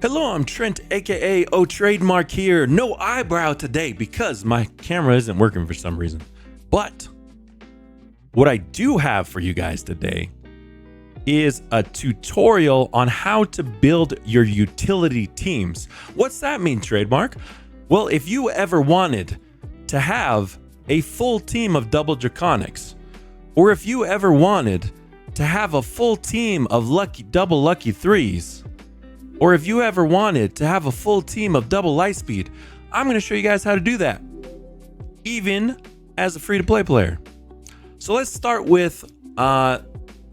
Hello, I'm Trent, aka O Trademark here. No eyebrow today because my camera isn't working for some reason. But what I do have for you guys today is a tutorial on how to build your utility teams. What's that mean, Trademark? Well, if you ever wanted to have a full team of double draconics, or if you ever wanted to have a full team of double lucky threes, or if you ever wanted to have a full team of double light speed, I'm going to show you guys how to do that, even as a free-to-play player. So let's start with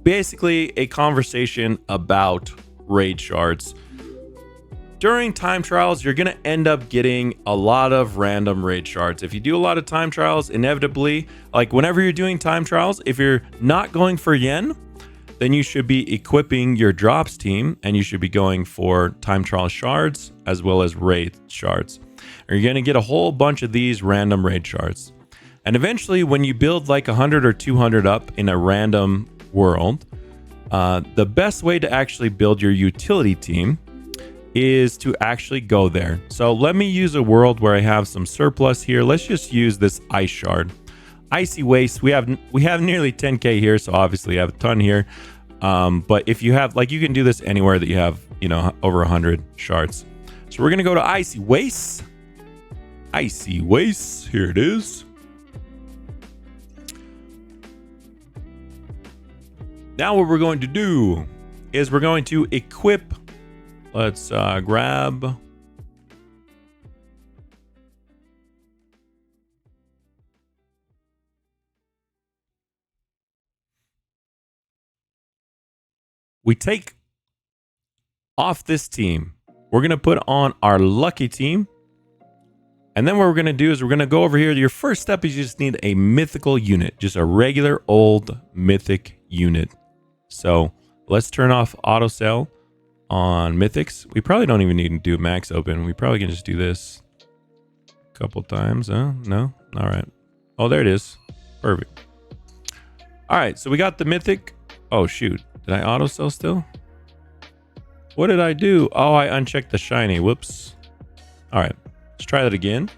basically a conversation about raid shards. During time trials, you're going to end up getting a lot of random raid shards. If you do a lot of time trials, inevitably, like whenever you're doing time trials, if you're not going for yen, then you should be equipping your drops team and you should be going for time trial shards as well as raid shards. And you're going to get a whole bunch of these random raid shards. And eventually when you build like 100 or 200 up in a random world, the best way to actually build your utility team is to actually go there. So let me use a world where I have some surplus here. Let's just use this ice shard. Icy waste, we have nearly 10k here, so obviously I have a ton here. But if you have, like, you can do this anywhere that you have, you know, over 100 shards. So we're gonna go to icy waste. Icy waste, here it is. Now what we're going to do is we're going to equip. Let's grab. We take off this team. We're going to put on our lucky team. And then what we're going to do is we're going to go over here. Your first step is you just need a mythical unit, just a regular old mythic unit. So let's turn off auto sell on mythics. We probably don't even need to do max open. We probably can just do this a couple times. No? All right. Oh, there it is. Perfect. All right. So we got the mythic. Oh, shoot. Did I auto sell still? What did I do? Oh, I unchecked the shiny. Whoops. All right. Let's try that again.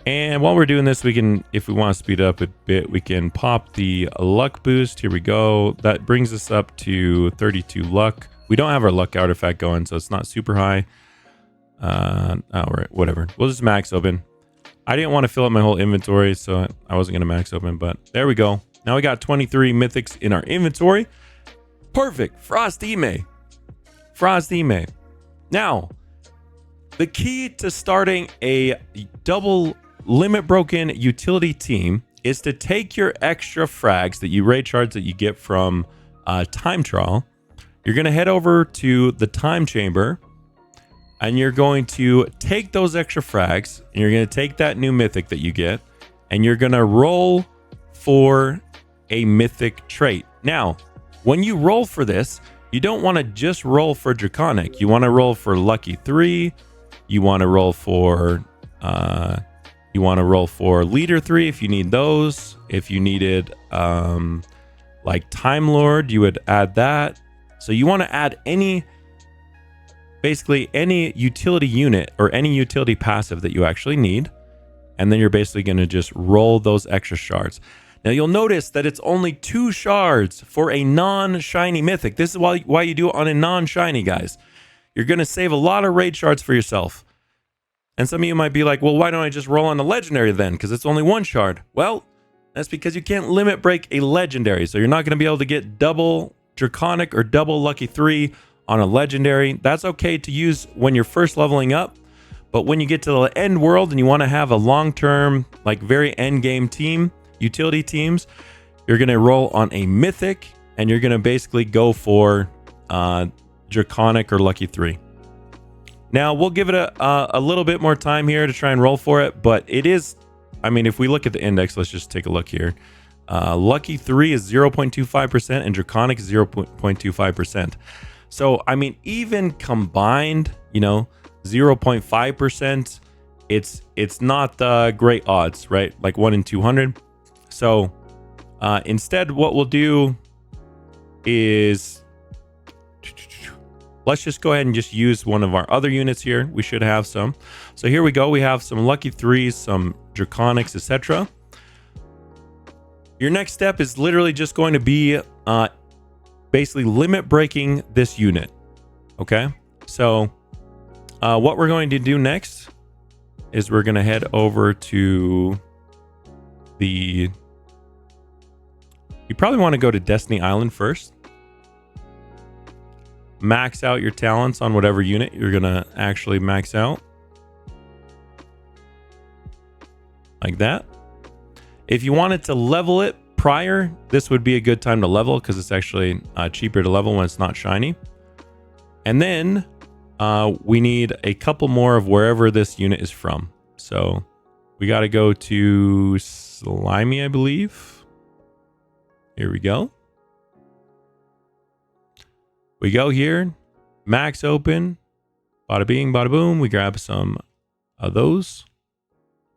And while we're doing this, we can, if we want to speed up a bit, we can pop the luck boost. Here we go. That brings us up to 32 luck. We don't have our luck artifact going, so it's not super high. All right, whatever. We'll just max open. I didn't want to fill up my whole inventory, so I wasn't going to max open, but there we go. Now we got 23 mythics in our inventory. Perfect. Frostime. Frostime. Now, the key to starting a double limit broken utility team is to take your extra frags that you raid shards that you get from time trial. You're going to head over to the time chamber and you're going to take those extra frags and you're going to take that new mythic that you get and you're going to roll for a mythic trait. Now, when you roll for this, you don't want to just roll for draconic. You want to roll for lucky 3. You want to roll for leader 3 if you need those. If you needed like Time Lord, you would add that. So you want to add basically any utility unit or any utility passive that you actually need. And then you're basically going to just roll those extra shards. Now you'll notice that it's only 2 shards for a non-shiny mythic. This is why you do it on a non-shiny, guys. You're going to save a lot of raid shards for yourself. And some of you might be like, well, why don't I just roll on a legendary then? Because it's only 1 shard. Well, that's because you can't limit break a legendary. So you're not going to be able to get double draconic or double lucky 3 on a legendary. That's okay to use when you're first leveling up. But when you get to the end world and you want to have a long-term, like very end game team, utility teams, you're going to roll on a mythic and you're going to basically go for draconic or lucky 3. Now we'll give it a little bit more time here to try and roll for it, but it is, I mean, if we look at the index, let's just take a look here. Lucky 3 is 0.25% and draconic is 0.25%. So I mean, even combined, you know, 0.5%, it's not great odds, right? Like 1 in 200. So instead what we'll do is let's just go ahead and just use one of our other units here. We should have some. So here we go. We have some lucky threes, some draconics, etc. Your next step is literally just going to be basically limit breaking this unit. Okay, so what we're going to do next is we're going to head over to the... You probably want to go to Destiny Island first. Max out your talents on whatever unit you're going to actually max out. Like that. If you wanted to level it prior, this would be a good time to level because it's actually cheaper to level when it's not shiny. And then we need a couple more of wherever this unit is from. So we got to go to Slimy, I believe. Here we go. We go here, max open, bada bing, bada boom. We grab some of those.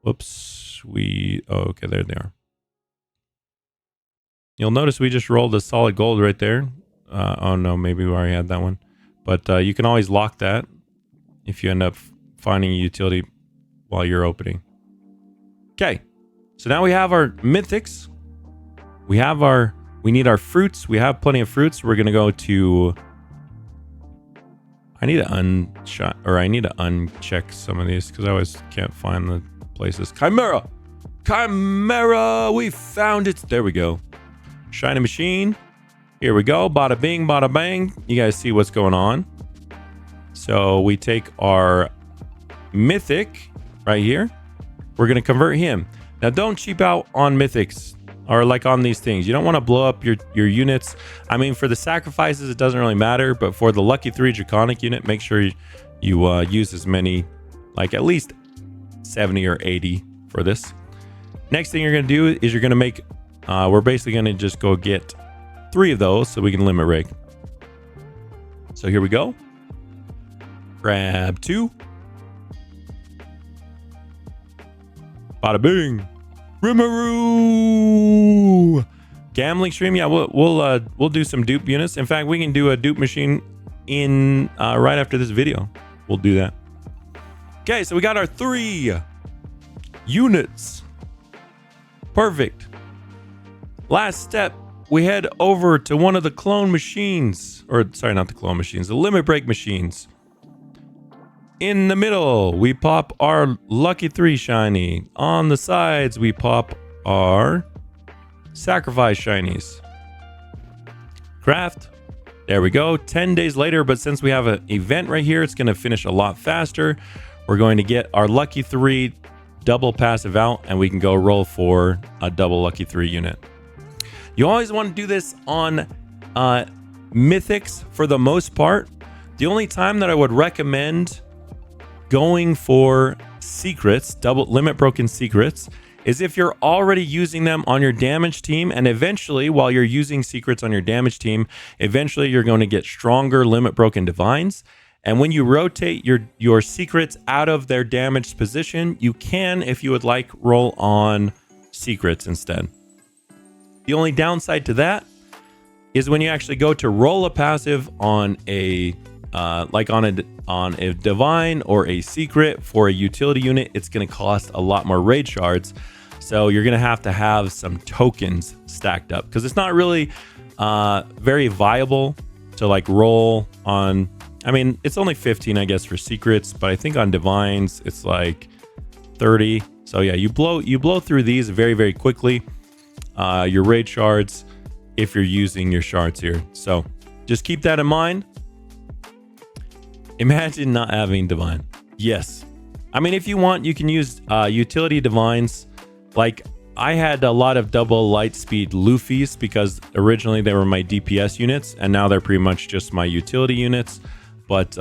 Whoops, okay, there they are. You'll notice we just rolled a solid gold right there. Oh no, maybe we already had that one. But you can always lock that if you end up finding a utility while you're opening. Okay, so now we have our mythics. We need our fruits. We have plenty of fruits. We're gonna go to... I need to uncheck some of these because I always can't find the places. Chimera! We found it. There we go. Shiny machine. Here we go. Bada bing, bada bang. You guys see what's going on. So we take our mythic right here. We're going to convert him. Now don't cheap out on mythics or like on these things. You don't want to blow up your units. I mean, for the sacrifices, it doesn't really matter. But for the lucky 3 draconic unit, make sure you use as many, like at least 70 or 80 for this. Next thing you're going to do is you're going to make, we're basically going to just go get 3 of those so we can limit break. So here we go. Grab 2. Bada bing. Rimuru. Gambling stream. Yeah, we'll do some dupe units. In fact, we can do a dupe machine in right after this video. We'll do that. Okay, so we got our 3 units. Perfect. Last step, we head over to one of the clone machines. Or, sorry, not the clone machines, the limit break machines. In the middle, we pop our lucky 3 shiny. On the sides, we pop our sacrifice shinies. Craft. There we go. 10 days later, but since we have an event right here, it's going to finish a lot faster. We're going to get our lucky 3 double passive out, and we can go roll for a double lucky 3 unit. You always want to do this on mythics for the most part. The only time that I would recommend going for secrets, double limit broken secrets, is if you're already using them on your damage team, and eventually while you're using secrets on your damage team, eventually you're going to get stronger limit broken divines. And when you rotate your secrets out of their damaged position, you can, if you would like, roll on secrets instead. The only downside to that is when you actually go to roll a passive on a on a divine or a secret for a utility unit, it's going to cost a lot more raid shards. So you're going to have some tokens stacked up because it's not really very viable to like roll on. I mean, it's only 15, I guess, for secrets, but I think on divines it's like 30. So yeah, you blow through these very, very quickly. Your raid shards, if you're using your shards here. So just keep that in mind. Imagine not having divine. Yes. I mean, if you want, you can use utility divines. Like I had a lot of double light speed Luffys because originally they were my DPS units, and now they're pretty much just my utility units. But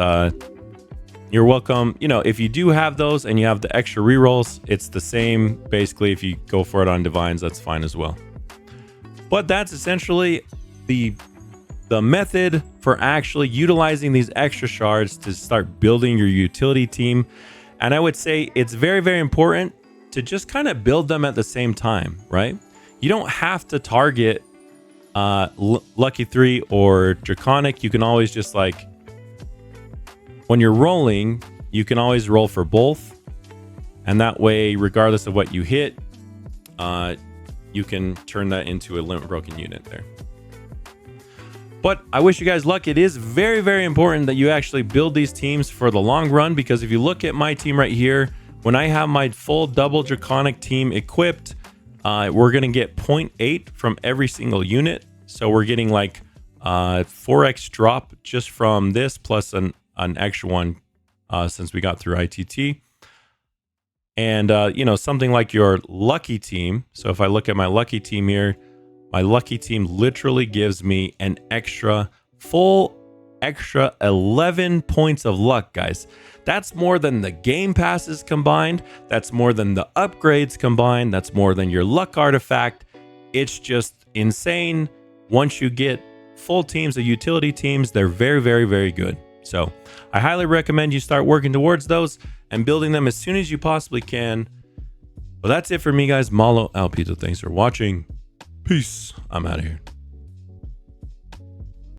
you're welcome. You know, if you do have those and you have the extra rerolls, it's the same. Basically, if you go for it on divines, that's fine as well. But that's essentially the method for actually utilizing these extra shards to start building your utility team. And I would say it's very, very important to just kind of build them at the same time, right? You don't have to target Lucky 3 or Draconic. You can always just like when you're rolling, you can always roll for both. And that way, regardless of what you hit, you can turn that into a limit broken unit there. But I wish you guys luck. It is very, very important that you actually build these teams for the long run, because if you look at my team right here, when I have my full double draconic team equipped, we're going to get 0.8 from every single unit. So we're getting like 4x drop just from this, plus an extra one since we got through ITT. And, you know, something like your lucky team. So if I look at my lucky team here, my lucky team literally gives me an full extra 11 points of luck, guys. That's more than the game passes combined. That's more than the upgrades combined. That's more than your luck artifact. It's just insane. Once you get full teams of utility teams, they're very, very, very good. So I highly recommend you start working towards those and building them as soon as you possibly can. Well, that's it for me, guys. Malo Alpito. Thanks for watching. Peace. I'm out of here.